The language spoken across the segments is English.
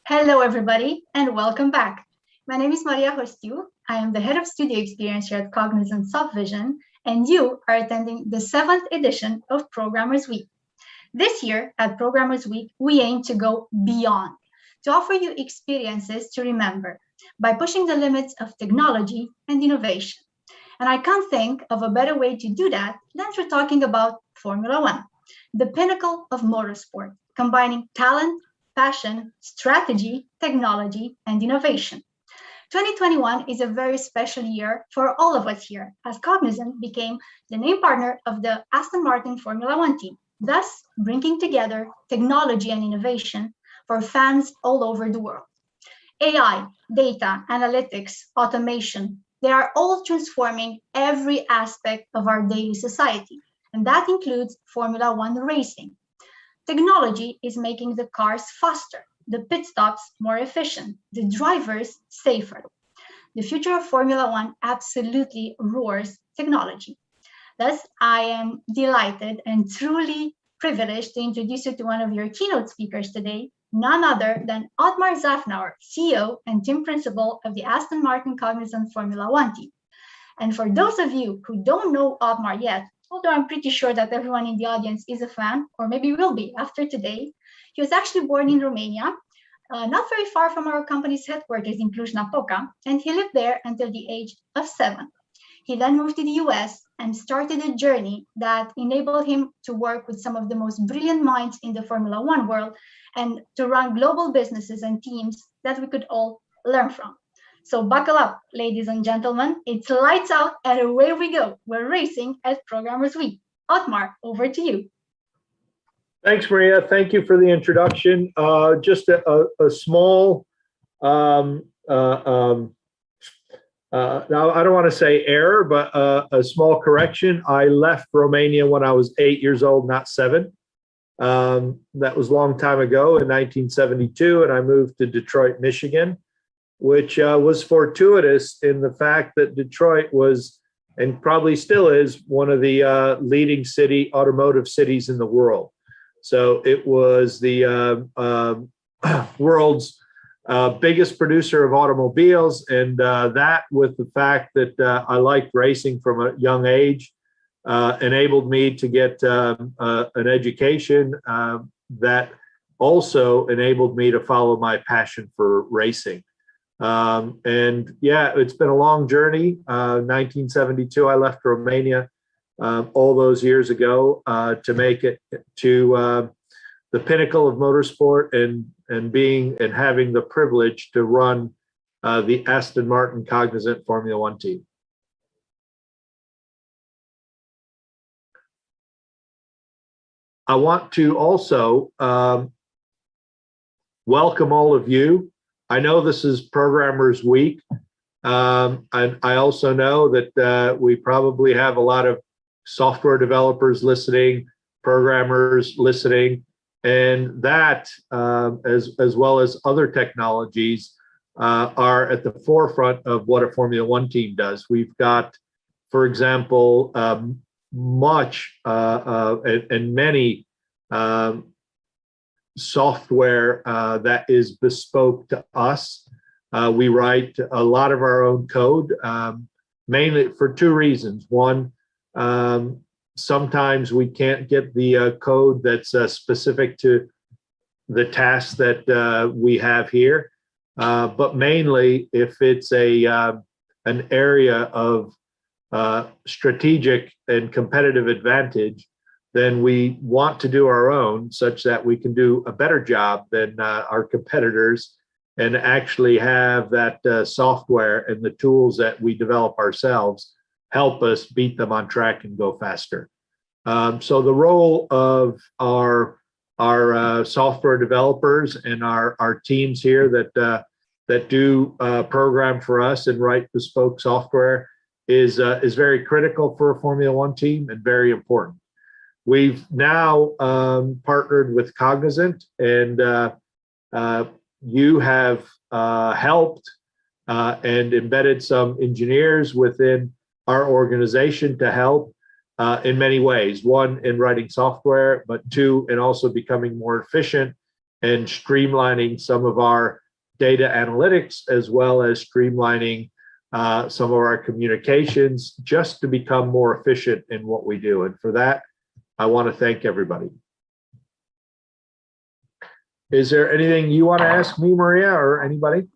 Hello, everybody, and welcome back. My name is Maria Hostiu. I am the head of studio experience here at Cognizant Softvision, and you are attending the 7th edition of Programmers Week. This year at Programmers Week, we aim to go beyond, to offer you experiences to remember by pushing the limits of technology and innovation. And I can't think of a better way to do that than through talking about Formula One, the pinnacle of motorsport, combining talent, passion, strategy, technology, and innovation. 2021 is a very special year for all of us here, as Cognizant became the name partner of the Aston Martin Formula One team, thus bringing together technology and innovation for fans all over the world. AI, data, analytics, automation, they are all transforming every aspect of our daily society, and that includes Formula One racing. Technology is making the cars faster, the pit stops more efficient, the drivers safer. The future of Formula One absolutely roars technology. Thus, I am delighted and truly privileged to introduce you to one of your keynote speakers today, none other than Otmar Szafnauer, CEO and team principal of the Aston Martin Cognizant Formula One team. And for those of you who don't know Otmar yet, although I'm pretty sure that everyone in the audience is a fan, or maybe will be after today, he was actually born in Romania, not very far from our company's headquarters in Cluj-Napoca, and he lived there until the age of 7. He then moved to the US and started a journey that enabled him to work with some of the most brilliant minds in the Formula One world and to run global businesses and teams that we could all learn from. So buckle up, ladies and gentlemen. It's lights out and away we go. We're racing at Programmers Week. Otmar, over to you. Thanks, Maria. Thank you for the introduction. Just a small, now I don't want to say error, but a small correction. I left Romania when I was 8 years old, not 7. That was a long time ago in 1972, and I moved to Detroit, Michigan, which was fortuitous in the fact that Detroit was, and probably still is, one of the leading automotive cities in the world. So it was the world's biggest producer of automobiles, and that, with the fact that I liked racing from a young age, enabled me to get an education that also enabled me to follow my passion for racing. And yeah, it's been a long journey. 1972, I left Romania all those years ago to make it to the pinnacle of motorsport and having the privilege to run the Aston Martin Cognizant Formula One team. I want to also welcome all of you. I know this is Programmers Week, and I also know that we probably have a lot of software developers listening, programmers listening, and that, as well as other technologies, are at the forefront of what a Formula One team does. We've got, for example, much and many software that is bespoke to us. We write a lot of our own code, mainly for 2 reasons. One, sometimes we can't get the code that's specific to the task that we have here, but mainly if it's an area of strategic and competitive advantage, then we want to do our own, such that we can do a better job than our competitors and actually have that software and the tools that we develop ourselves help us beat them on track and go faster. So the role of our software developers and our teams here that do program for us and write bespoke software is very critical for a Formula One team and very important. We've now partnered with Cognizant, and you have helped and embedded some engineers within our organization to help in many ways. 1, in writing software, but 2, in also becoming more efficient and streamlining some of our data analytics, as well as streamlining some of our communications, just to become more efficient in what we do. And for that, I want to thank everybody. Is there anything you want to ask me, Maria, or anybody?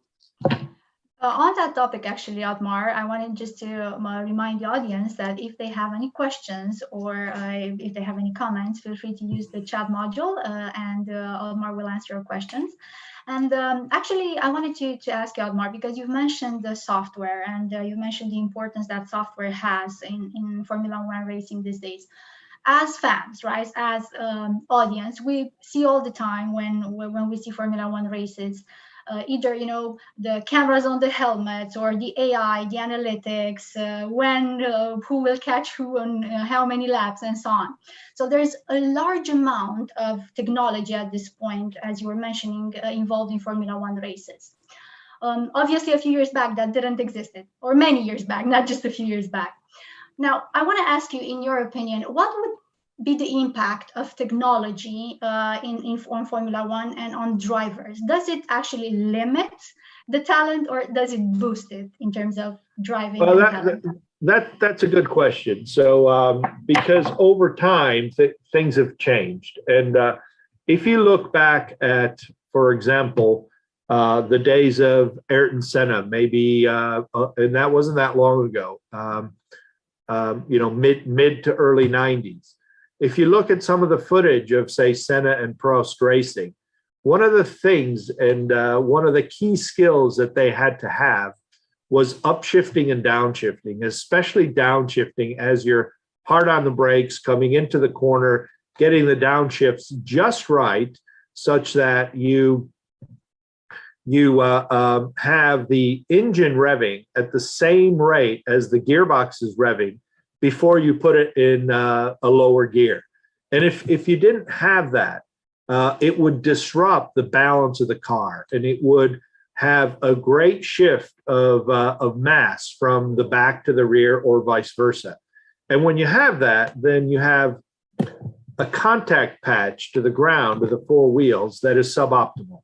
On that topic, actually, Otmar, I wanted just to remind the audience that if they have any questions or if they have any comments, feel free to use the chat module and Otmar will answer your questions. And actually, I wanted to ask you, Otmar, because you've mentioned the software and you mentioned the importance that software has in Formula One racing these days. As fans, right, as audience, we see all the time when we see Formula One races, either, you know, the cameras on the helmets or the AI, the analytics, who will catch who on how many laps and so on. So there's a large amount of technology at this point, as you were mentioning, involved in Formula One races. Obviously, a few years back, that didn't exist, or many years back, not just a few years back. Now, I want to ask you, in your opinion, what would be the impact of technology on Formula One and on drivers? Does it actually limit the talent, or does it boost it in terms of driving? Well, that's a good question. So because over time, things have changed. And if you look back at, for example, the days of Ayrton Senna, maybe, and that wasn't that long ago, you know, mid to early 90s. If you look at some of the footage of, say, Senna and Prost racing, one of the things and one of the key skills that they had to have was upshifting and downshifting, especially downshifting as you're hard on the brakes, coming into the corner, getting the downshifts just right, such that you have the engine revving at the same rate as the gearbox is revving before you put it in a lower gear. And if you didn't have that, it would disrupt the balance of the car, and it would have a great shift of mass from the back to the rear or vice versa. And when you have that, then you have a contact patch to the ground of the four wheels that is suboptimal.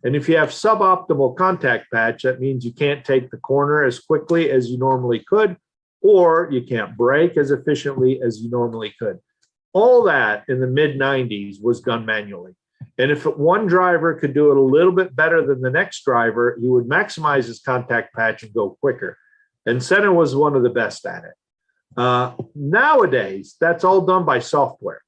And if you have suboptimal contact patch, that means you can't take the corner as quickly as you normally could, or you can't brake as efficiently as you normally could. All that in the mid-90s was done manually. And if one driver could do it a little bit better than the next driver, he would maximize his contact patch and go quicker. And Senna was one of the best at it. Nowadays, that's all done by software.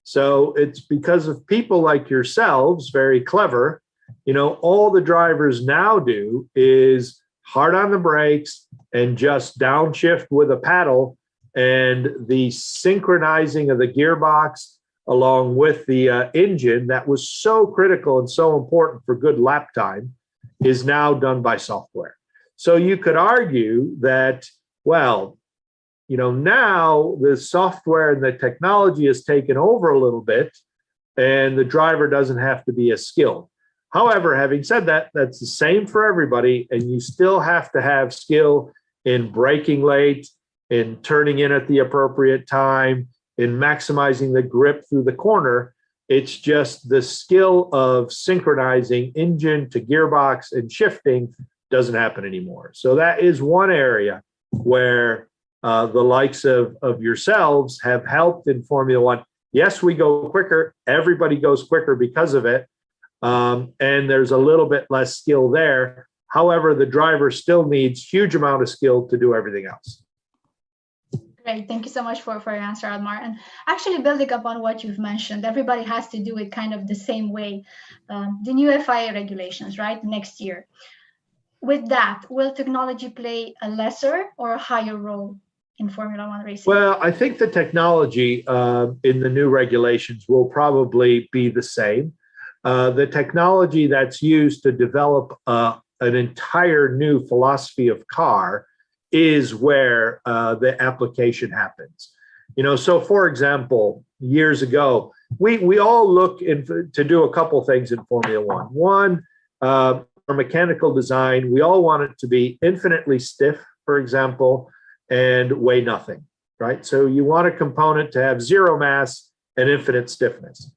So it's because of people like yourselves, very clever, you know, all the drivers now do is hard on the brakes and just downshift with a paddle, and the synchronizing of the gearbox along with the engine that was so critical and so important for good lap time is now done by software. So you could argue that, well, you know, now the software and the technology has taken over a little bit, and the driver doesn't have to be as skilled. However, having said that, that's the same for everybody, and you still have to have skill in braking late, in turning in at the appropriate time, in maximizing the grip through the corner. It's just the skill of synchronizing engine to gearbox and shifting doesn't happen anymore. So that is one area where the likes of yourselves have helped in Formula One. Yes, we go quicker. Everybody goes quicker because of it. And there's a little bit less skill there. However, the driver still needs huge amount of skill to do everything else. Great. Thank you so much for your answer, Otmar. And actually building upon what you've mentioned, everybody has to do it kind of the same way. The new FIA regulations, right, next year. With that, will technology play a lesser or a higher role in Formula One racing? Well, I think the technology in the new regulations will probably be the same. The technology that's used to develop an entire new philosophy of car is where the application happens. You know, so for example, years ago, we all look to do a couple things in Formula One. One, for mechanical design, we all want it to be infinitely stiff, for example, and weigh nothing, right? So you want a component to have zero mass and infinite stiffness.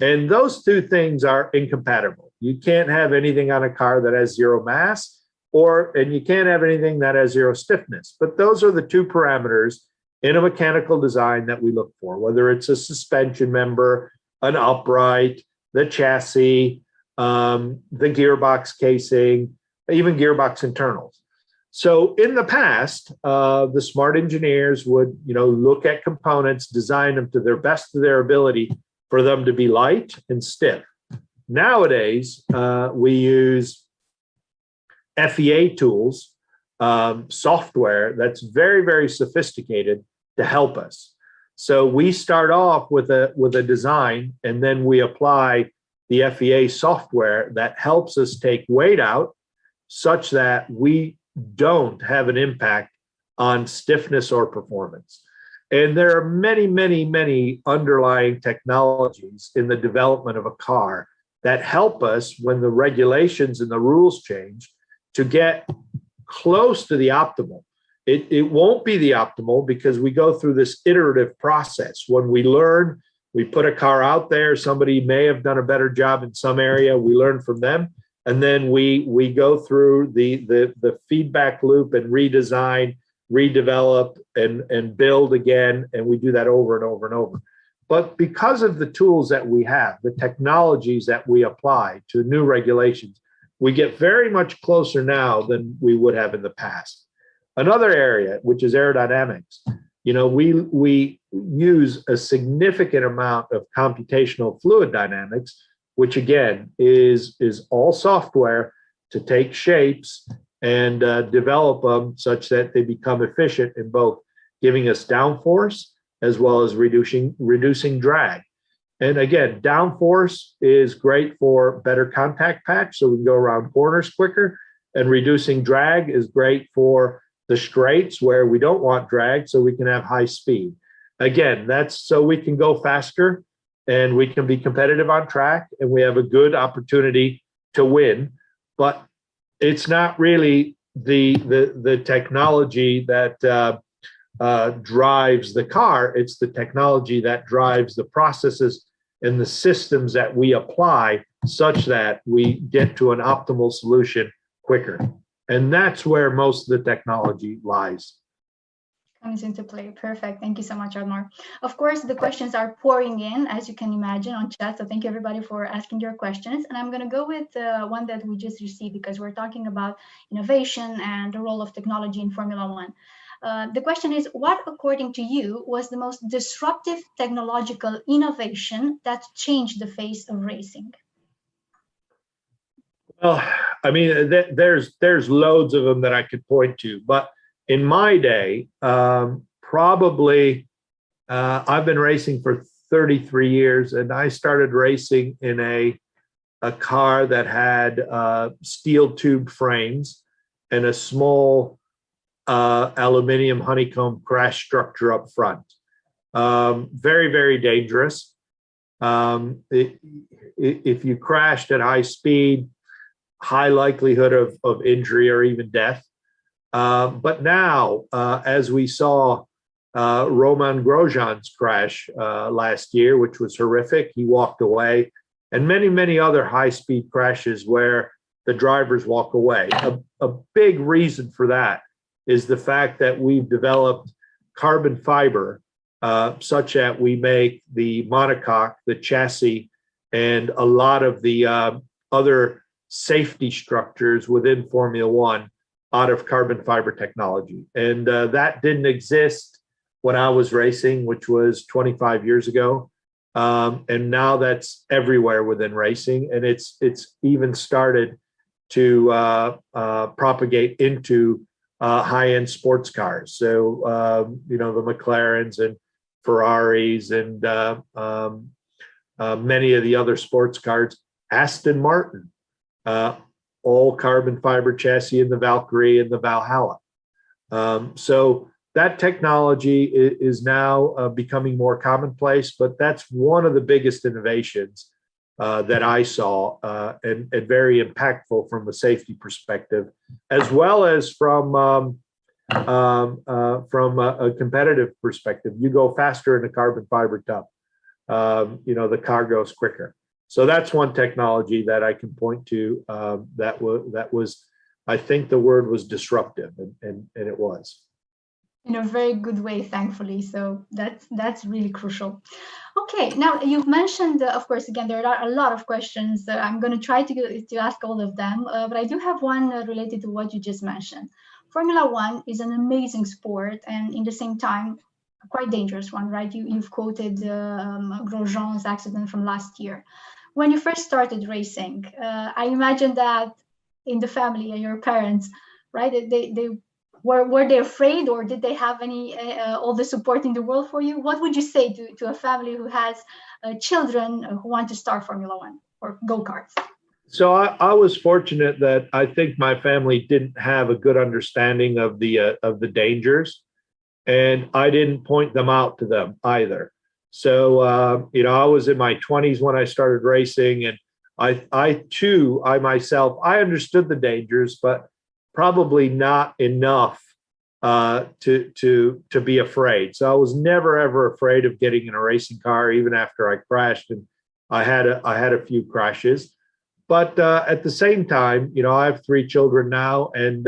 And those two things are incompatible. You can't have anything on a car that has zero mass, and you can't have anything that has zero stiffness. But those are the two parameters in a mechanical design that we look for, whether it's a suspension member, an upright, the chassis, the gearbox casing, even gearbox internals. So in the past, the smart engineers would, look at components, design them to their best of their ability for them to be light and stiff. Nowadays, we use FEA tools, software that's very, very sophisticated to help us. So we start off with a design, and then we apply the FEA software that helps us take weight out such that we don't have an impact on stiffness or performance. And there are many, many, many underlying technologies in the development of a car that help us when the regulations and the rules change to get close to the optimal. It won't be the optimal because we go through this iterative process. When we learn, we put a car out there, somebody may have done a better job in some area, we learn from them, and then we go through the feedback loop and redesign, redevelop, and build again, and we do that over and over and over. But because of the tools that we have, the technologies that we apply to new regulations, we get very much closer now than we would have in the past. Another area, which is aerodynamics, we use a significant amount of computational fluid dynamics, which again is all software to take shapes and develop them such that they become efficient in both giving us downforce as well as reducing drag. And again, downforce is great for better contact patch, so we can go around corners quicker, and reducing drag is great for the straights where we don't want drag, so we can have high speed. Again, that's so we can go faster and we can be competitive on track, and we have a good opportunity to win. But it's not really the technology that drives the car. It's the technology that drives the processes and the systems that we apply such that we get to an optimal solution quicker. And that's where most of the technology lies. Comes into play. Perfect. Thank you so much, Otmar. Of course, the questions are pouring in, as you can imagine, on chat. So thank you, everybody, for asking your questions. And I'm going to go with one that we just received because we're talking about innovation and the role of technology in Formula One. The question is, what, according to you, was the most disruptive technological innovation that changed the face of racing? Well, I mean, there's loads of them that I could point to, but in my day, probably I've been racing for 33 years, and I started racing in a car that had steel tube frames and a small aluminum honeycomb crash structure up front. Very, very dangerous. If you crashed at high speed, high likelihood of injury or even death. But now, as we saw Roman Grosjean's crash last year, which was horrific, he walked away, and many, many other high-speed crashes where the drivers walk away. A big reason for that is the fact that we've developed carbon fiber such that we make the monocoque, the chassis, and a lot of the other safety structures within Formula One out of carbon fiber technology. And that didn't exist when I was racing, which was 25 years ago. And now that's everywhere within racing. And it's even started to propagate into high-end sports cars. So, the McLarens and Ferraris and many of the other sports cars, Aston Martin, all carbon fiber chassis in the Valkyrie and the Valhalla. So that technology is now becoming more commonplace, but that's one of the biggest innovations that I saw and very impactful from a safety perspective, as well as from a competitive perspective. You go faster in a carbon fiber tub. the car goes quicker. So that's one technology that I can point to that was, I think the word was disruptive, and it was. In a very good way, thankfully. So that's really crucial. Okay, now you've mentioned, of course, again, there are a lot of questions. I'm going to try to ask all of them, but I do have one related to what you just mentioned. Formula One is an amazing sport, and in the same time, a quite dangerous one, right? You've quoted Grosjean's accident from last year. When you first started racing, I imagine that in the family and your parents, right? They were they afraid, or did they have any all the support in the world for you? What would you say to a family who has children who want to start Formula One or go-karts? So I was fortunate that I think my family didn't have a good understanding of the dangers, and I didn't point them out to them either. So I was in my 20s when I started racing, and I myself, I understood the dangers, but probably not enough to be afraid. So I was never ever afraid of getting in a racing car, even after I crashed, and I had a few crashes. But at the same time, I have 3 children now, and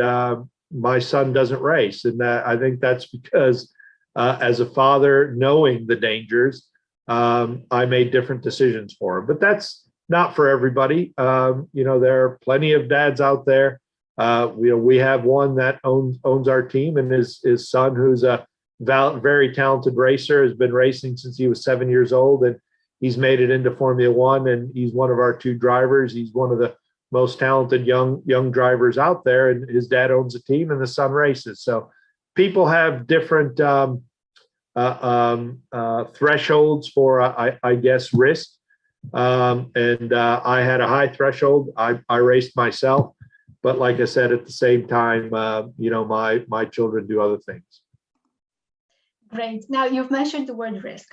my son doesn't race, and I think that's because as a father, knowing the dangers, I made different decisions for him. But that's not for everybody. There are plenty of dads out there. We have one that owns our team, and his son, who's a very talented racer, has been racing since he was 7 years old, and he's made it into Formula One, and he's one of our 2 drivers. He's one of the most talented young drivers out there, and his dad owns a team, and the son races. So people have different thresholds for, I guess, risk. And I had a high threshold. I raced myself. But like I said, at the same time, my children do other things. Great. Now, you've mentioned the word risk.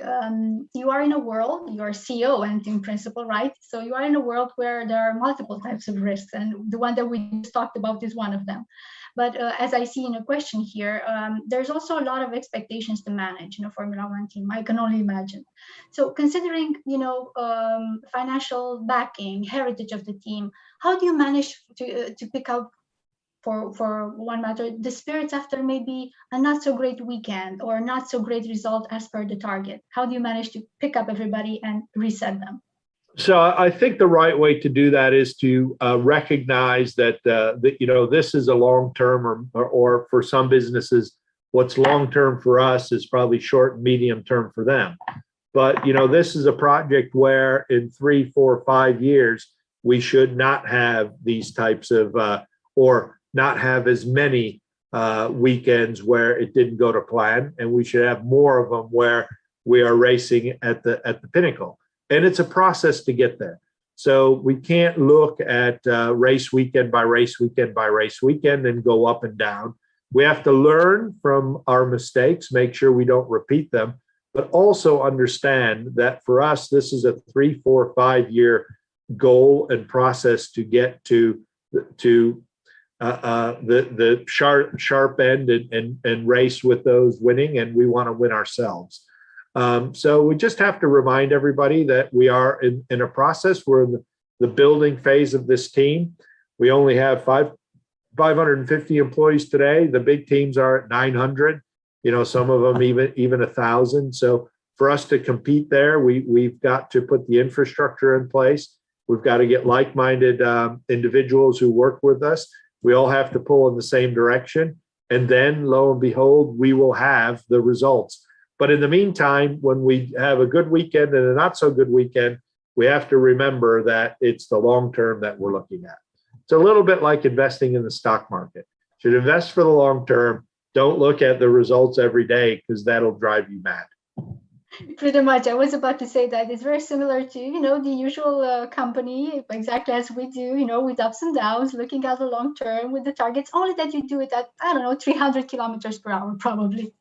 You are in a world, you're CEO and team principal, right? So you are in a world where there are multiple types of risks, and the one that we just talked about is one of them. But as I see in a question here, there's also a lot of expectations to manage in a Formula One team. I can only imagine. So considering, financial backing, heritage of the team, how do you manage to pick up, for one matter, the spirits after maybe a not so great weekend or not so great result as per the target? How do you manage to pick up everybody and reset them? So I think the right way to do that is to recognize that this is a long term, or for some businesses, what's long term for us is probably short and medium term for them. But this is a project where in 3, 4, 5 years we should not have these types of or not have as many weekends where it didn't go to plan, and we should have more of them where we are racing at the pinnacle. And it's a process to get there. So we can't look at race weekend by race weekend by race weekend and go up and down. We have to learn from our mistakes, make sure we don't repeat them, but also understand that for us, this is a 3, 4, 5 year goal and process to get to the sharp end and race with those winning, and we want to win ourselves. So we just have to remind everybody that we are in a process. We're in the building phase of this team. We only have 550 employees today. The big teams are at 900. Some of them even 1,000. So for us to compete there, we've got to put the infrastructure in place. We've got to get like-minded individuals who work with us. We all have to pull in the same direction, and then lo and behold, we will have the results. But in the meantime, when we have a good weekend and a not so good weekend, we have to remember that it's the long term that we're looking at. It's a little bit like investing in the stock market. You should invest for the long term. Don't look at the results every day, because that'll drive you mad. Pretty much. I was about to say that it's very similar to, the usual company, exactly as we do, with ups and downs, looking at the long term with the targets, only that you do it at, 300 kilometers per hour, probably.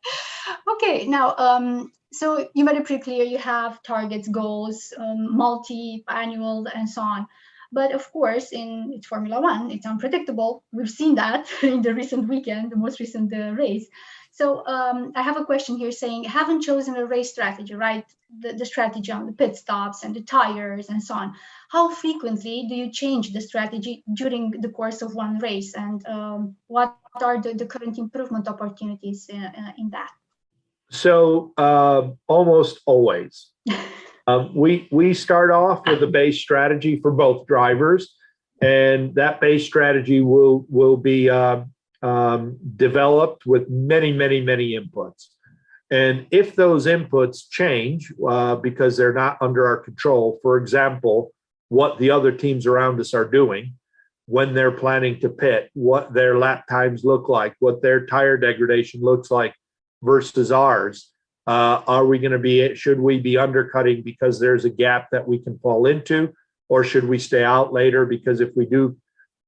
Okay, now, so you made it pretty clear you have targets, goals, multi-annual, and so on. But of course, it's Formula One, it's unpredictable. We've seen that in the recent weekend, the most recent race. So I have a question here saying, haven't chosen a race strategy, right? The strategy on the pit stops and the tires and so on. How frequently do you change the strategy during the course of one race? And what are the current improvement opportunities in that? So almost always. We start off with a base strategy for both drivers, and that base strategy will be developed with many inputs. And if those inputs change because they're not under our control, for example, what the other teams around us are doing when they're planning to pit, what their lap times look like, what their tire degradation looks like versus ours. Should we be undercutting because there's a gap that we can fall into, or should we stay out later? Because if we do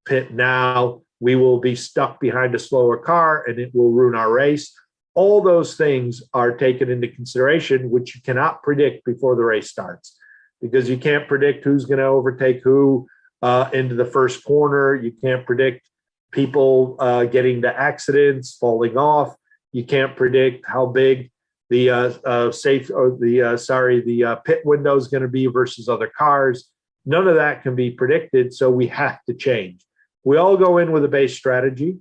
pit now, we will be stuck behind a slower car and it will ruin our race. All those things are taken into consideration, which you cannot predict before the race starts, because you can't predict who's going to overtake who into the first corner. You can't predict people getting to accidents, falling off. You can't predict how big the pit window is going to be versus other cars. None of that can be predicted, so we have to change. We all go in with a base strategy.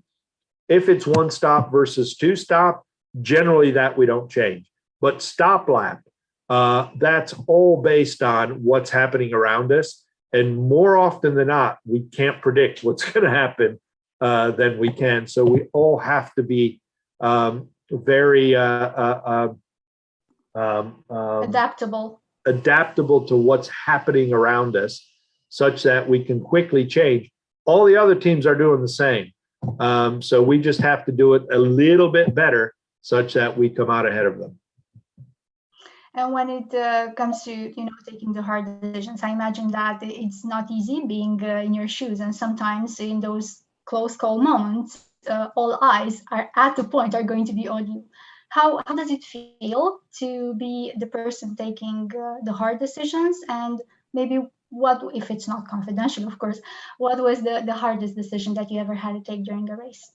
If it's one stop versus two stop, generally that we don't change. But stop lap, that's all based on what's happening around us. And more often than not, we can't predict what's going to happen than we can. So we all have to be very adaptable to what's happening around us, such that we can quickly change. All the other teams are doing the same. So we just have to do it a little bit better, such that we come out ahead of them. And when it comes to taking the hard decisions, I imagine that it's not easy being in your shoes, and sometimes in those close call moments, all eyes are going to be on you. How does it feel to be the person taking the hard decisions? And maybe what, if it's not confidential, of course, what was the hardest decision that you ever had to take during a race?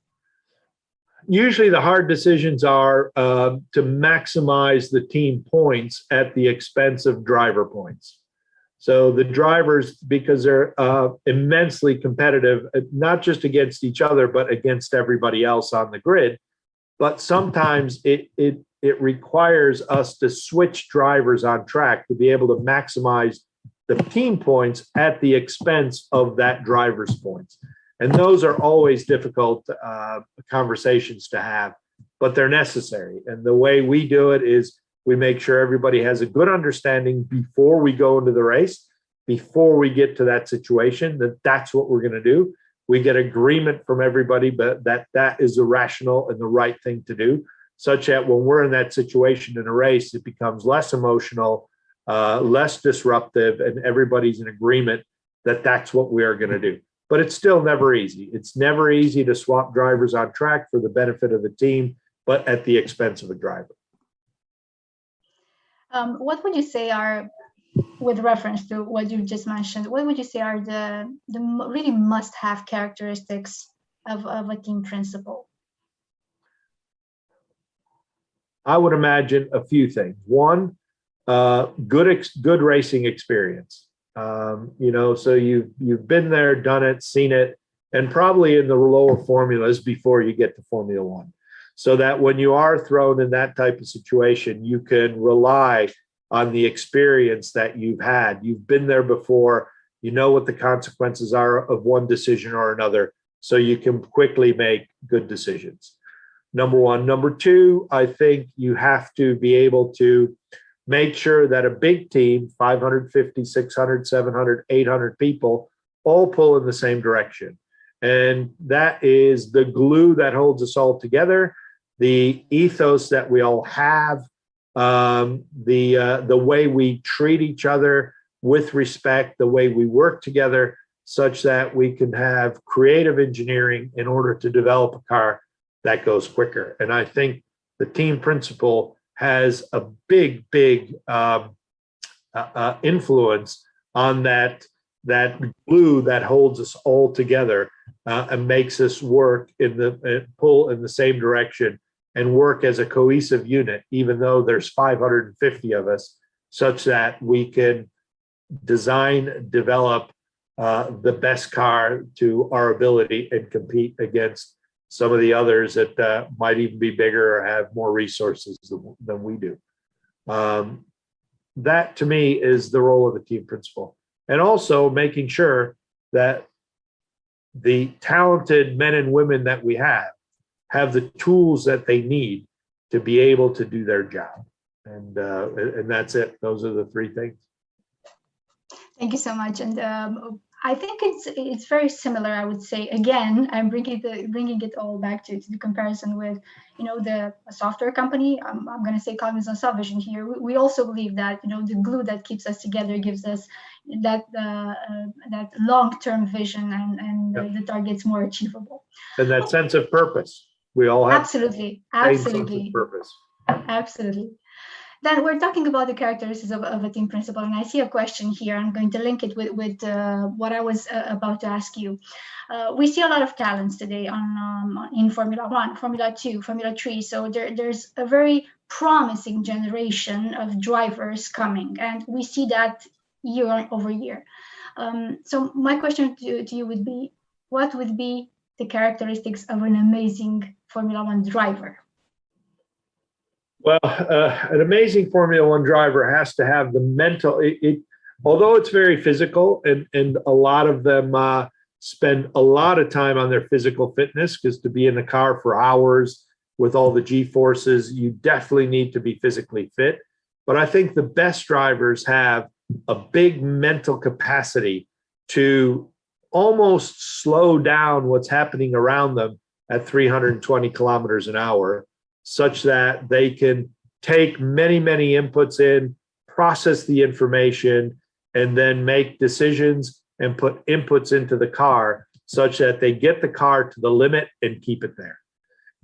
Usually the hard decisions are to maximize the team points at the expense of driver points. So the drivers, because they're immensely competitive, not just against each other, but against everybody else on the grid. But sometimes it requires us to switch drivers on track to be able to maximize the team points at the expense of that driver's points. And those are always difficult conversations to have, but they're necessary. And the way we do it is we make sure everybody has a good understanding before we go into the race, before we get to that situation, that's what we're going to do. We get agreement from everybody, but that is the rational and the right thing to do, such that when we're in that situation in a race, it becomes less emotional, less disruptive, and everybody's in agreement that that's what we are going to do. But it's still never easy. It's never easy to swap drivers on track for the benefit of the team, but at the expense of a driver. What would you say are, with reference to what you just mentioned, what would you say are the really must-have characteristics of a team principal? I would imagine a few things. One, good racing experience. So you've been there, done it, seen it, and probably in the lower formulas before you get to Formula One, so that when you are thrown in that type of situation, you can rely on the experience that you've had. You've been there before. You know what the consequences are of one decision or another, so you can quickly make good decisions. Number one. Number two, I think you have to be able to make sure that a big team, 550, 600, 700, 800 people, all pull in the same direction. And that is the glue that holds us all together, the ethos that we all have, the way we treat each other with respect, the way we work together, such that we can have creative engineering in order to develop a car that goes quicker. And I think the team principle has a big influence on that glue that holds us all together and makes us work pull in the same direction and work as a cohesive unit, even though there's 550 of us, such that we can design, develop the best car to our ability and compete against some of the others that might even be bigger or have more resources than we do. That to me is the role of a team principal. And also making sure that the talented men and women that we have the tools that they need to be able to do their job. And that's it. Those are the three things. Thank you so much. And I think it's very similar. I would say again, I'm bringing it all back to the comparison with, the software company. I'm going to say Cognizant Softvision here. We also believe that the glue that keeps us together gives us that long-term vision and the targets more achievable. And that sense of purpose. We all have absolutely sense of purpose. Absolutely. Then we're talking about the characteristics of a team principal, and I see a question here. I'm going to link it with what I was about to ask you. We see a lot of talents today in Formula 1, Formula 2, Formula 3. So there's a very promising generation of drivers coming, and we see that year over year. So my question to you would be, what would be the characteristics of an amazing Formula 1 driver? Well, an amazing Formula 1 driver has to have the mental, although it's very physical, and a lot of them spend a lot of time on their physical fitness, because to be in the car for hours with all the G-forces, you definitely need to be physically fit. But I think the best drivers have a big mental capacity to almost slow down what's happening around them at 320 kilometers an hour, such that they can take many, many inputs in, process the information, and then make decisions and put inputs into the car such that they get the car to the limit and keep it there.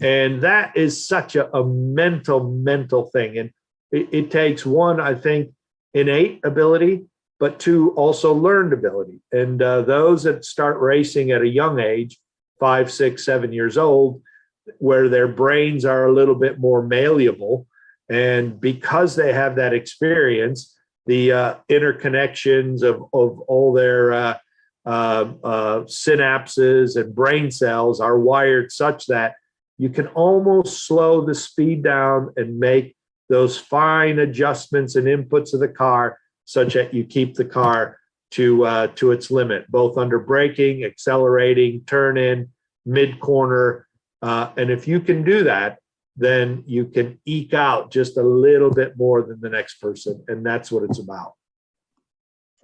And that is such a mental thing. And it takes one, I think, innate ability, but two, also learned ability. And those that start racing at a young age, 5, 6, 7 years old, where their brains are a little bit more malleable. And because they have that experience, the interconnections of all their synapses and brain cells are wired such that you can almost slow the speed down and make those fine adjustments and inputs of the car such that you keep the car to its limit, both under braking, accelerating, turn in, mid corner. And if you can do that, then you can eke out just a little bit more than the next person. And that's what it's about.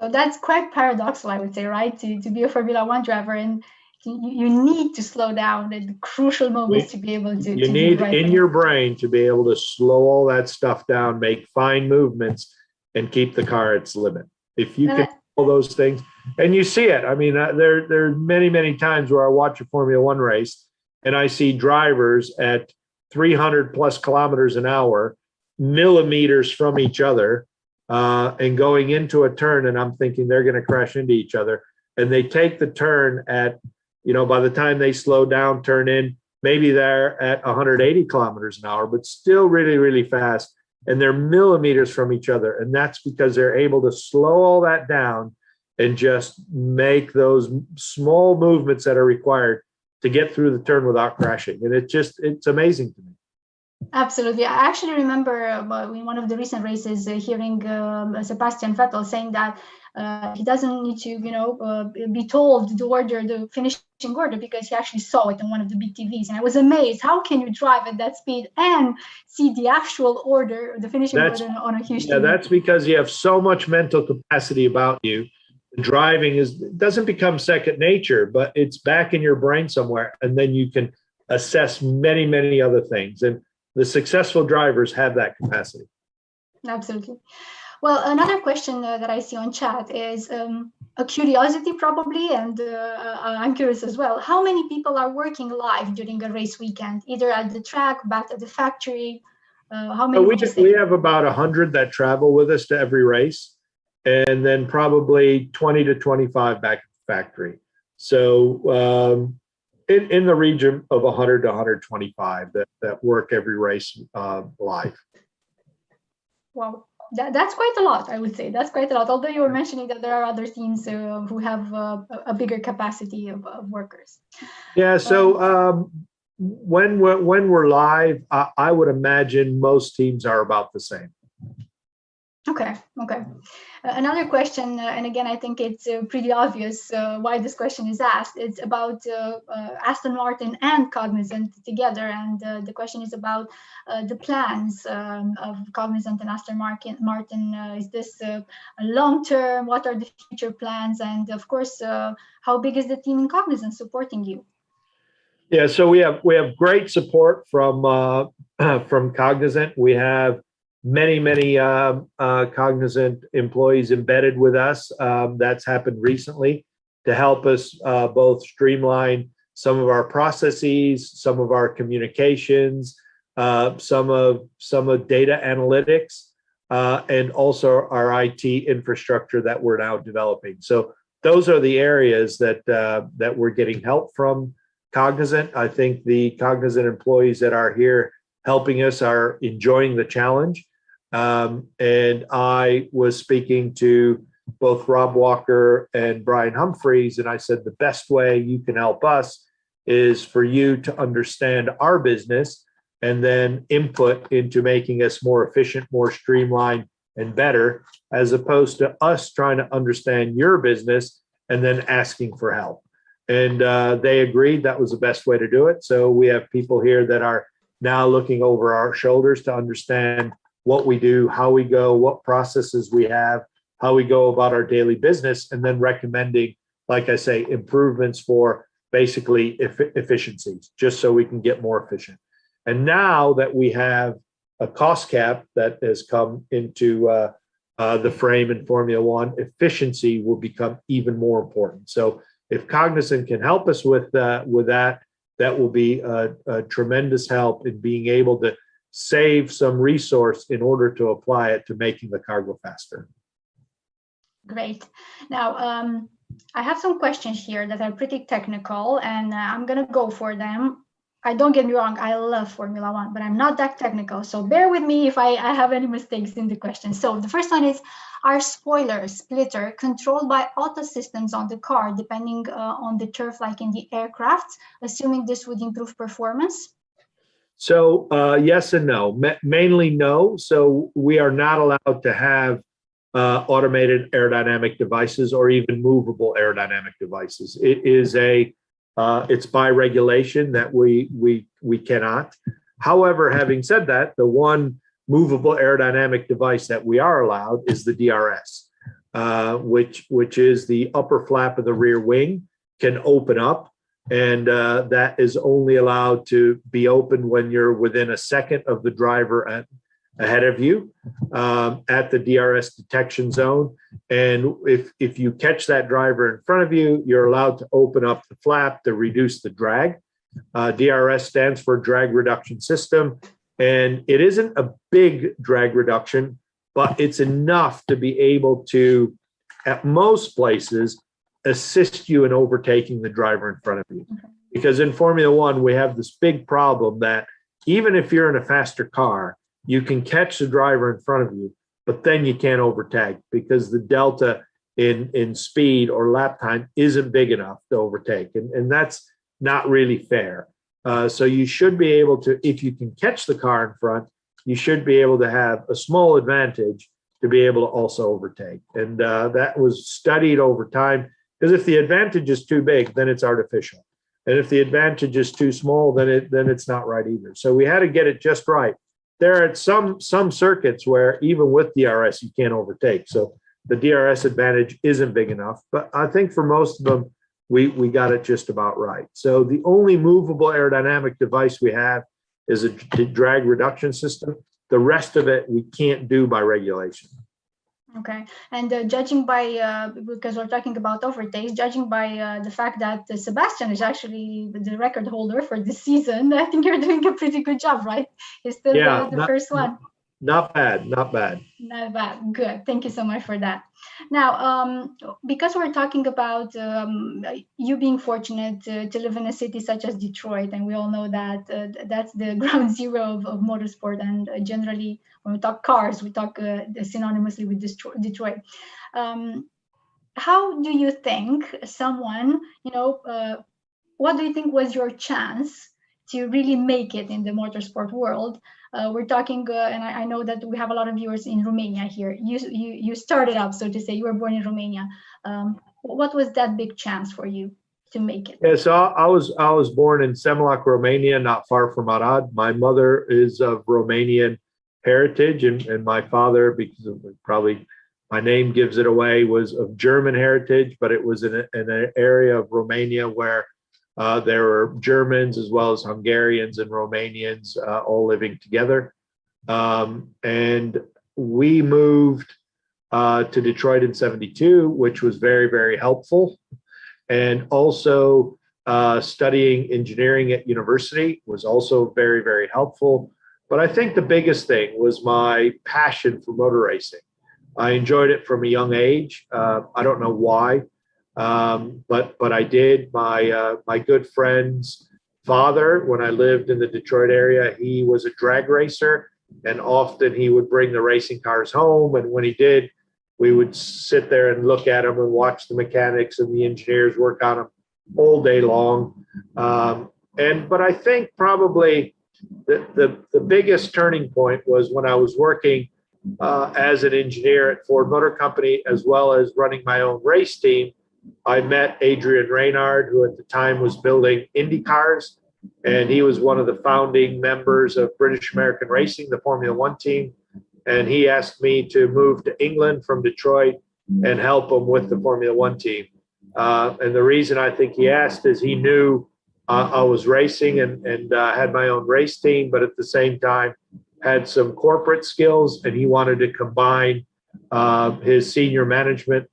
So that's quite paradoxical, I would say, right? To be a Formula 1 driver, and you need to slow down at the crucial moments to be able to. You need in your brain to be able to slow all that stuff down, make fine movements, and keep the car at its limit. If you can do all those things, and you see it. I mean, there are many times where I watch a Formula 1 race, and I see drivers at 300 plus kilometers an hour, millimeters from each other, and going into a turn, and I'm thinking they're going to crash into each other. And they take the turn at, by the time they slow down, turn in, maybe they're at 180 kilometers an hour, but still really fast. And they're millimeters from each other. And that's because they're able to slow all that down and just make those small movements that are required to get through the turn without crashing. And it's amazing to me. Absolutely. I actually remember in one of the recent races hearing Sebastian Vettel saying that he doesn't need to, be told the finishing order, because he actually saw it on one of the big TVs. And I was amazed. How can you drive at that speed and see the actual order, the finishing order on a huge TV? Yeah, that's because you have so much mental capacity about you. Driving doesn't become second nature, but it's back in your brain somewhere. And then you can assess many other things. And the successful drivers have that capacity. Absolutely. Well, another question that I see on chat is a curiosity probably, and I'm curious as well. How many people are working live during a race weekend, either at the track, back at the factory? How many? We have about 100 that travel with us to every race, and then probably 20 to 25 back at the factory. So in the region of 100 to 125 that work every race live. Wow, that's quite a lot, I would say. That's quite a lot. Although you were mentioning that there are other teams who have a bigger capacity of workers. Yeah. So when we're live, I would imagine most teams are about the same. Okay. Another question, and again, I think it's pretty obvious why this question is asked. It's about Aston Martin and Cognizant together, and the question is about the plans of Cognizant and Aston Martin. Is this a long term? What are the future plans? And of course, how big is the team in Cognizant supporting you? Yeah, so we have great support from Cognizant. We have many Cognizant employees embedded with us. That's happened recently to help us both streamline some of our processes, some of our communications, some of data analytics, and also our IT infrastructure that we're now developing. So those are the areas that we're getting help from Cognizant. I think the Cognizant employees that are here helping us are enjoying the challenge. And I was speaking to both Rob Walker and Brian Humphreys, and I said, the best way you can help us is for you to understand our business and then input into making us more efficient, more streamlined, and better, as opposed to us trying to understand your business and then asking for help. And they agreed that was the best way to do it. So we have people here that are now looking over our shoulders to understand what we do, how we go, what processes we have, how we go about our daily business, and then recommending, like I say, improvements for basically efficiencies, just so we can get more efficient. And now that we have a cost cap that has come into the frame in Formula One, efficiency will become even more important. So if Cognizant can help us with that, that will be a tremendous help in being able to save some resource in order to apply it to making the car go faster. Great. Now, I have some questions here that are pretty technical, and I'm going to go for them. Don't get me wrong, I love Formula One, but I'm not that technical. So bear with me if I have any mistakes in the question. So the first one is, are spoiler splitter controlled by auto systems on the car, depending on the turf, like in the aircraft, assuming this would improve performance? So yes and no. Mainly no. So we are not allowed to have automated aerodynamic devices or even movable aerodynamic devices. It is it's by regulation that we cannot. However, having said that, the one movable aerodynamic device that we are allowed is the DRS, which is the upper flap of the rear wing can open up, and that is only allowed to be open when you're within a second of the driver ahead of you at the DRS detection zone. And if you catch that driver in front of you, you're allowed to open up the flap to reduce the drag. DRS stands for drag reduction system. And it isn't a big drag reduction, but it's enough to be able to, at most places, assist you in overtaking the driver in front of you. Because in Formula One, we have this big problem that even if you're in a faster car, you can catch the driver in front of you, but then you can't overtake because the delta in speed or lap time isn't big enough to overtake. And that's not really fair. So you should be able to, if you can catch the car in front, you should be able to have a small advantage to be able to also overtake. And that was studied over time, because if the advantage is too big, then it's artificial. And if the advantage is too small, then it's not right either. So we had to get it just right. There are some circuits where even with DRS, you can't overtake. So the DRS advantage isn't big enough. But I think for most of them, we got it just about right. So the only movable aerodynamic device we have is a drag reduction system. The rest of it we can't do by regulation. Okay, and judging by, because we're talking about overtakes, judging by the fact that Sebastian is actually the record holder for this season, I think you're doing a pretty good job, right? He's still the first one. Not bad, not bad. Not bad. Good. Thank you so much for that. Now, because we're talking about you being fortunate to live in a city such as Detroit, and we all know that that's the ground zero of motorsport. And generally, when we talk cars, we talk synonymously with Detroit. How do you think someone, what do you think was your chance to really make it in the motorsport world? We're talking, and I know that we have a lot of viewers in Romania here. You started up, so to say, you were born in Romania. What was that big chance for you to make it? Yeah, so I was born in Semlak, Romania, not far from Arad. My mother is of Romanian heritage, and my father, because of probably my name gives it away, was of German heritage, but it was in an area of Romania where there were Germans as well as Hungarians and Romanians all living together. And we moved to Detroit in '72, which was very, very helpful. And also studying engineering at university was also very, very helpful. But I think the biggest thing was my passion for motor racing. I enjoyed it from a young age. I don't know why. But I did. My good friend's father, when I lived in the Detroit area, he was a drag racer, and often he would bring the racing cars home. And when he did, we would sit there and look at them and watch the mechanics and the engineers work on them all day long. But I think probably the biggest turning point was when I was working as an engineer at Ford Motor Company, as well as running my own race team. I met Adrian Reynard, who at the time was building Indy cars, and he was one of the founding members of British American Racing, the Formula One team. And he asked me to move to England from Detroit and help him with the Formula One team. And the reason I think he asked is he knew I was racing and had my own race team, but at the same time had some corporate skills, and he wanted to combine his senior management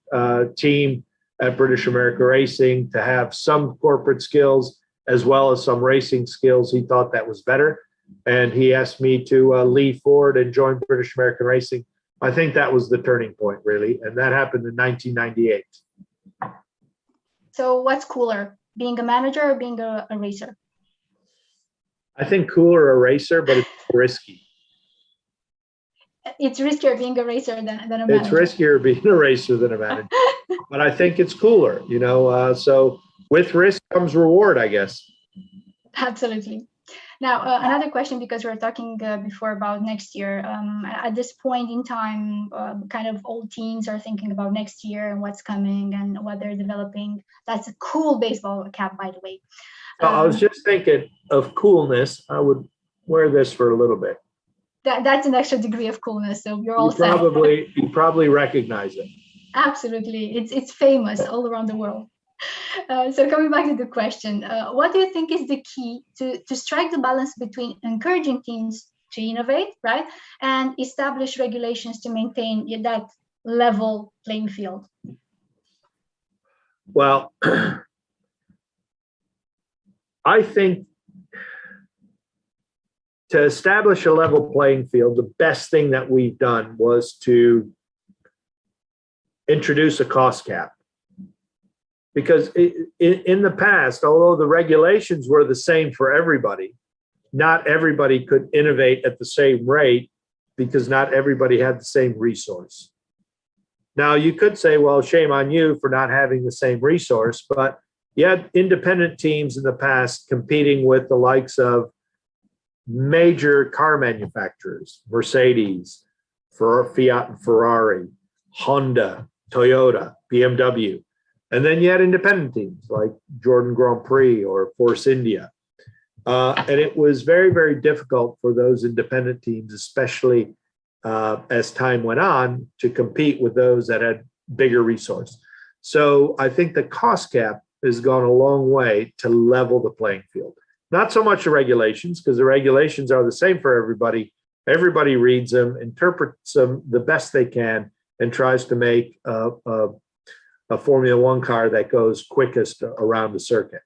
team at British American Racing to have some corporate skills as well as some racing skills. He thought that was better. And he asked me to leave Ford and join British American Racing. I think that was the turning point, really. And that happened in 1998. So what's cooler, being a manager or being a racer? I think cooler a racer, but it's risky. It's riskier being a racer than a manager. It's riskier being a racer than a manager. But I think it's cooler, so with risk comes reward, I guess. Absolutely. Now, another question, because we were talking before about next year. At this point in time, kind of all teams are thinking about next year and what's coming and what they're developing. That's a cool baseball cap, by the way. I was just thinking of coolness. I would wear this for a little bit. That's an extra degree of coolness, so you're all set. You probably recognize it. Absolutely. It's famous all around the world. So coming back to the question, what do you think is the key to strike the balance between encouraging teams to innovate, right, and establish regulations to maintain that level playing field? Well, I think to establish a level playing field, the best thing that we've done was to introduce a cost cap. Because in the past, although the regulations were the same for everybody, not everybody could innovate at the same rate because not everybody had the same resource. Now, you could say, well, shame on you for not having the same resource, but you had independent teams in the past competing with the likes of major car manufacturers, Mercedes, Fiat and Ferrari, Honda, Toyota, BMW. And then you had independent teams like Jordan Grand Prix or Force India. And it was very, very difficult for those independent teams, especially as time went on, to compete with those that had bigger resource. So I think the cost cap has gone a long way to level the playing field. Not so much the regulations, because the regulations are the same for everybody. Everybody reads them, interprets them the best they can, and tries to make a Formula One car that goes quickest around the circuit.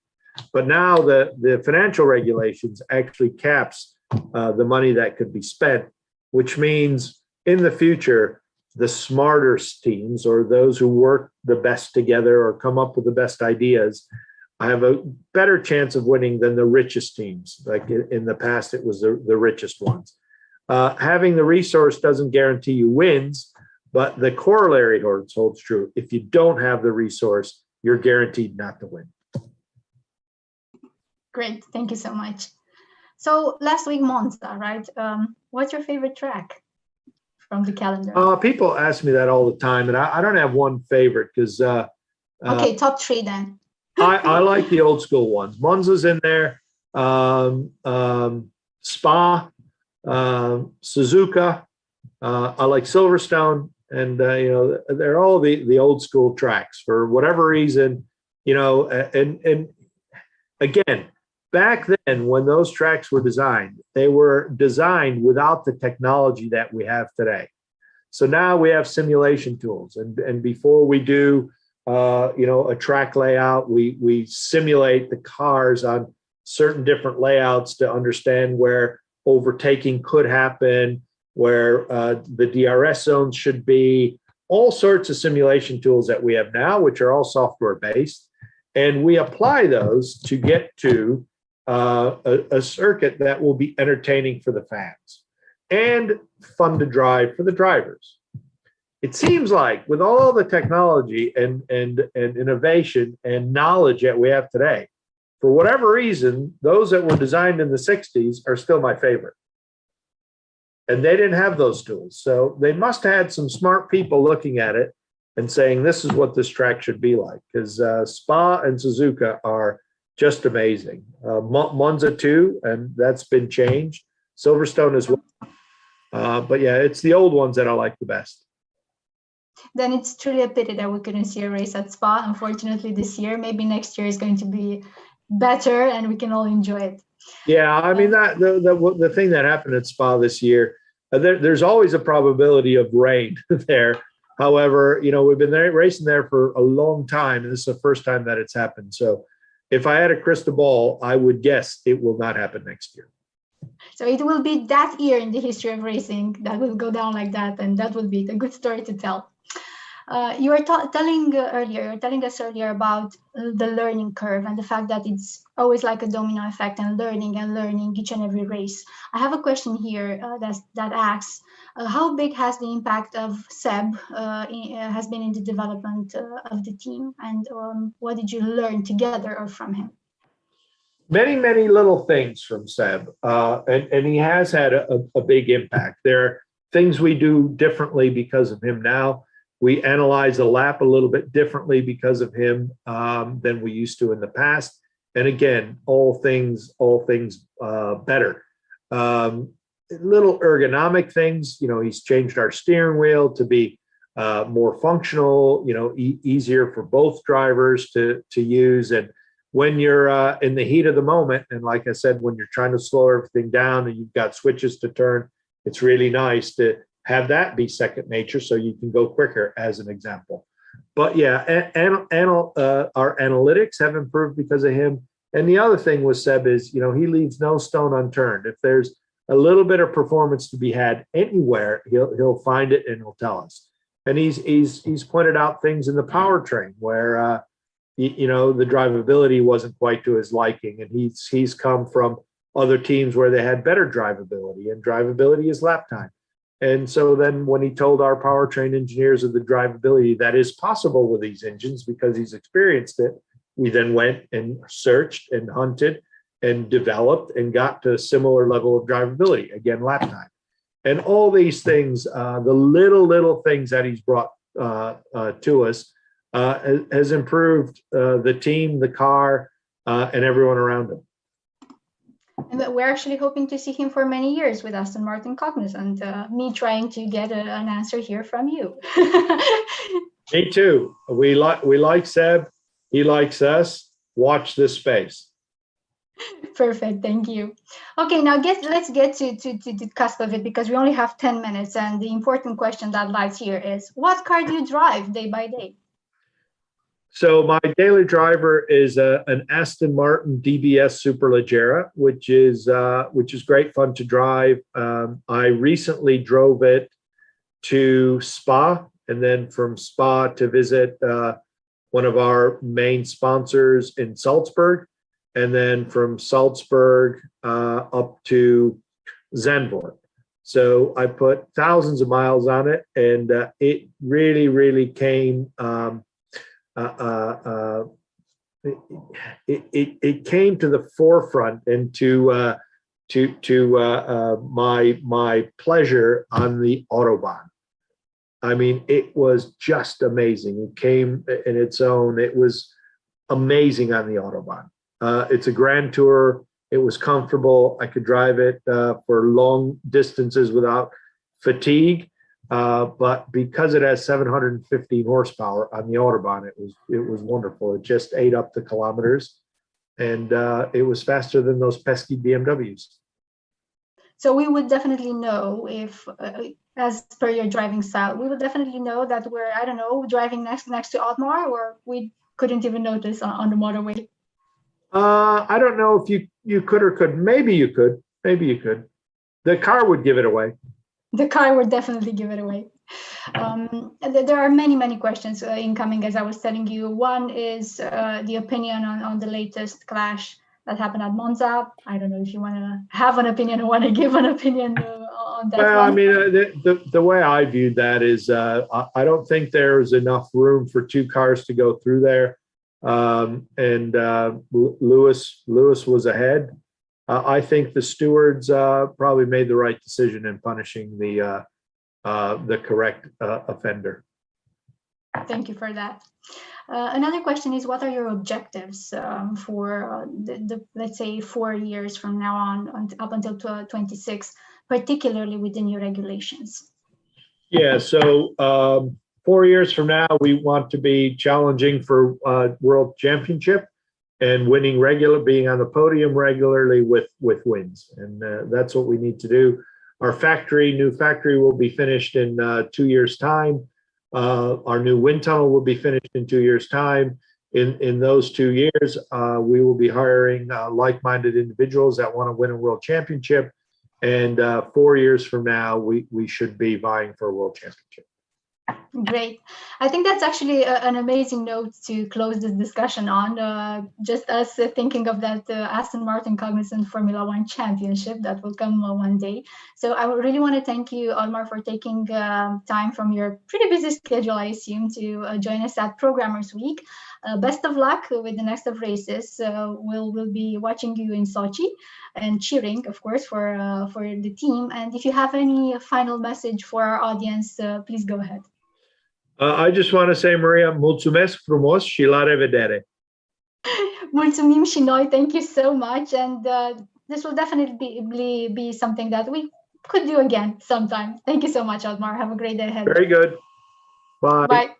But now the financial regulations actually caps the money that could be spent which means in the future, the smartest teams, or those who work the best together or come up with the best ideas, have a better chance of winning than the richest teams. Like in the past, it was the richest ones. Having the resource doesn't guarantee you wins, but the corollary holds true. If you don't have the resource, you're guaranteed not to win. Great, thank you so much. So last week, Monza, right? What's your favorite track from the calendar? People ask me that all the time, and I don't have one favorite because. Okay, top three then. I like the old school ones. Monza's in there. Spa, Suzuka. I like Silverstone, and they're all the old school tracks for whatever reason. And again, back then when those tracks were designed, they were designed without the technology that we have today. So now we have simulation tools, and before we do a track layout, we simulate the cars on certain different layouts to understand where overtaking could happen, where the DRS zones should be, all sorts of simulation tools that we have now, which are all software based. And we apply those to get to a circuit that will be entertaining for the fans and fun to drive for the drivers. It seems like with all the technology and innovation and knowledge that we have today, for whatever reason, those that were designed in the 60s are still my favorite. And they didn't have those tools. So they must have had some smart people looking at it and saying, this is what this track should be like. Because Spa and Suzuka are just amazing. Monza too, and that's been changed. Silverstone as well. But yeah, it's the old ones that I like the best. Then it's truly a pity that we couldn't see a race at Spa, unfortunately, this year. Maybe next year is going to be better and we can all enjoy it. Yeah, I mean, that the thing that happened at Spa this year, there's always a probability of rain there. However, we've been racing there for a long time, and this is the first time that it's happened. So if I had a crystal ball, I would guess it will not happen next year. So it will be that year in the history of racing that will go down like that, and that will be a good story to tell. You were telling us earlier about the learning curve and the fact that it's always like a domino effect and learning each and every race. I have a question here that asks, how big has the impact of Seb has been in the development of the team, and what did you learn together or from him? Many, many little things from Seb, and he has had a big impact. There are things we do differently because of him now. We analyze the lap a little bit differently because of him than we used to in the past. And again, all things better. Little ergonomic things, he's changed our steering wheel to be more functional, easier for both drivers to use. And when you're in the heat of the moment, and like I said, when you're trying to slow everything down and you've got switches to turn, it's really nice to have that be second nature so you can go quicker, as an example. But yeah, our analytics have improved because of him. And the other thing with Seb is, he leaves no stone unturned. If there's a little bit of performance to be had anywhere, he'll find it and he'll tell us. And he's pointed out things in the powertrain where the drivability wasn't quite to his liking, and he's come from other teams where they had better drivability, and drivability is lap time. And so then when he told our powertrain engineers of the drivability that is possible with these engines because he's experienced it, we then went and searched and hunted and developed and got to a similar level of drivability, again, lap time. And all these things, the little things that he's brought to us has improved the team, the car, and everyone around him. And we're actually hoping to see him for many years with Aston Martin Cognizant, and me trying to get an answer here from you. Me too. We like Seb. He likes us. Watch this space. Perfect. Thank you. Okay, now let's get to the cusp of it, because we only have 10 minutes. And the important question that lies here is, what car do you drive day by day? So my daily driver is an Aston Martin DBS Superleggera, which is great fun to drive. I recently drove it to Spa, and then from Spa to visit one of our main sponsors in Salzburg, and then from Salzburg up to Zandvoort. So I put thousands of miles on it, and it really, really came. It came to the forefront and to my pleasure on the Autobahn. I mean, it was just amazing. It came in its own. It was amazing on the Autobahn. It's a Grand Tour. It was comfortable. I could drive it for long distances without fatigue. But because it has 715 horsepower on the Autobahn, it was wonderful. It just ate up the kilometers, and it was faster than those pesky BMWs. So we would definitely know if, as per your driving style, we would definitely know that we're, I don't know, driving next to Otmar, or we couldn't even notice on the motorway. I don't know if you could or couldn't. Maybe you could. Maybe you could. The car would give it away. The car would definitely give it away. There are many questions incoming, as I was telling you. One is the opinion on the latest clash that happened at Monza. I don't know if you want to have an opinion or want to give an opinion on that. Well, one. I mean, the way I viewed that is I don't think there's enough room for two cars to go through there. And Lewis was ahead. I think the stewards probably made the right decision in punishing the correct offender. Thank you for that. Another question is, what are your objectives for the let's say 4 years from now on up until 26, particularly within your regulations? Yeah, so 4 years from now, we want to be challenging for World Championship and being on the podium regularly with wins. And that's what we need to do. Our new factory will be finished in 2 years' time. Our new wind tunnel will be finished in 2 years' time. In those 2 years, we will be hiring like-minded individuals that want to win a World Championship. And 4 years from now, we should be vying for a World Championship. Great. I think that's actually an amazing note to close this discussion on. Just us thinking of that Aston Martin Cognizant Formula One Championship that will come one day. So I would really want to thank you, Otmar, for taking time from your pretty busy schedule, I assume, to join us at Programmers Week. Best of luck with the next of races. We'll be watching you in Sochi and cheering, of course, for the team. And if you have any final message for our audience, please go ahead. I just want to say, Maria, mulțumesc frumos și la revedere. Mulțumim și noi. Thank you so much. And this will definitely be something that we could do again sometime. Thank you so much, Otmar. Have a great day ahead. Very good. Bye. Bye.